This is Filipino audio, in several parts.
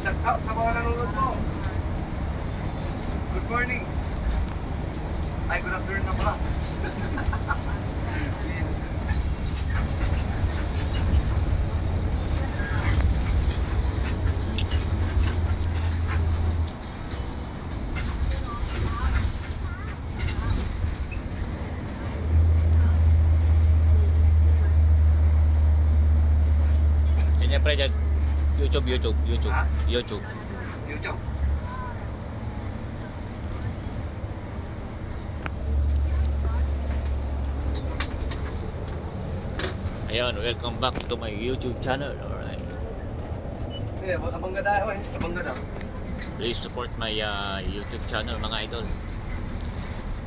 Shout out sa mga nanonood mo. Good morning. Ay, good afternoon na pala. Yan pre, YouTube. Ha? YouTube. YouTube. Ayun, welcome back to my YouTube channel. Alright. Eh, abang gada, abang gada. Please support my YouTube channel mga idol.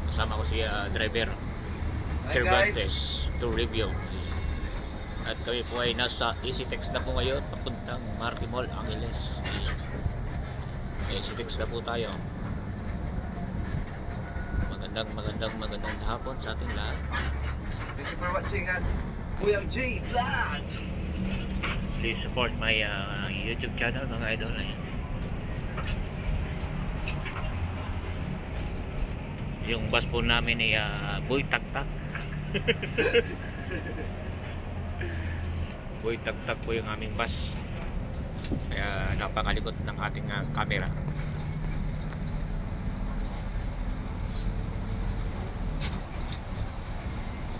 Kasama ko si driver Cervantes to review. At kami po ay nasa EasyTex na po ngayon papuntang Marquee Mall, Angeles. EasyTex na po tayo. Magandang hapon sa ating lahat. Thank you for watching at Kuyang J Vlog. Please support my YouTube channel mga idol. Yung bus po namin ay Boy Taktak. Boy Taktak po yung aming bus. Kaya napakalikot ng ating camera.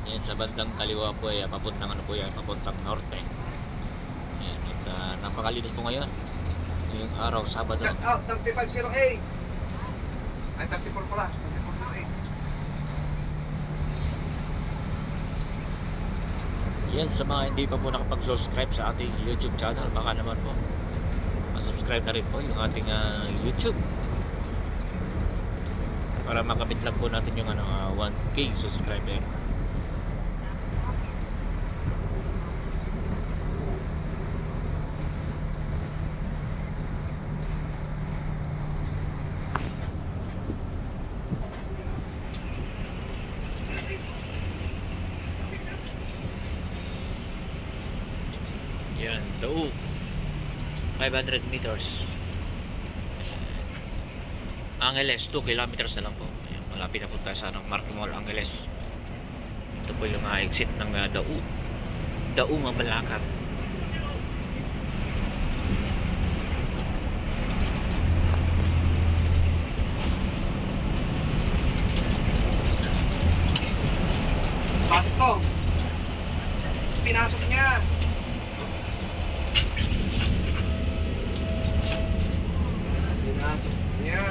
Yan sa bandang kaliwa po ay papuntang papuntang norte. Yan, at napakalinis po ngayon. Ngayong araw, Sabado. Shout out 3508. Ay, 34 pala. 3408. Yan, sa mga hindi pa po nakapag-subscribe sa ating YouTube channel, baka naman po subscribe na rin po yung ating YouTube para makamit lang po natin yung 1K subscriber. Yan, Daug 500 meters. Angeles 2 kilometers na lang po. Ayan, malapit na po tayo sa Marquee Mall, Angeles. Ito po yung exit ng Daug Mabalacat. Pasok to. Pinasok niya. Pinasok niya.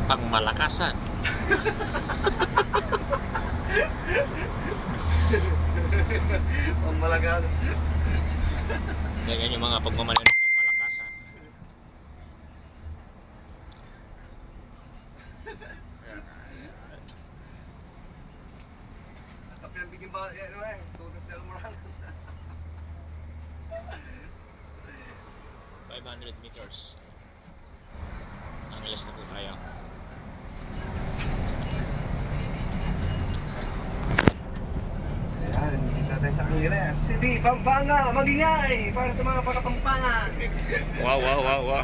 Pangmalakasan. Pangmalakasan. Ganyan yung mga pagmamahal ng pangmalakasan. Tapi ang bigyan ba, tutos na Moranas. 500 meters. Angeles na po tayo. Ayan, kita tayo sa Angeles City, Pampanga, magingay para sa mga Pampanga. Wow.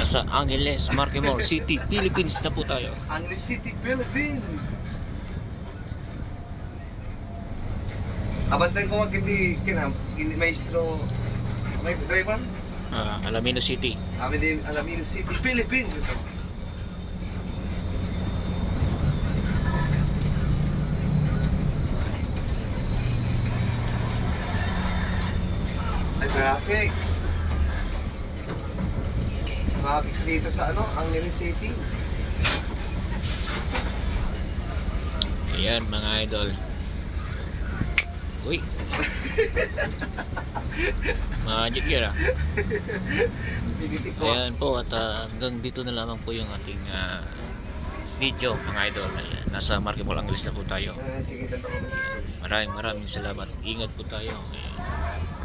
nasa Angeles, Marquemore City, Philippines na po tayo. Angeles City, Philippines. Abantay ko magkindi kinam, hindi maestro, may driver. Alamino City. Kami din Alamino City, Philippines. Ito. Ay, graphics. Graphics dito sa ano, Angeles City. Ayan mga idol. Uy. Magic yun ah. Pinitik ko. Ayan po at hanggang dito na lamang po yung ating video mga idol. Ayan, nasa Marquemore Angeles na po tayo. Sige, tanto ko na. Maraming salamat. Ingat po tayo. Ayan.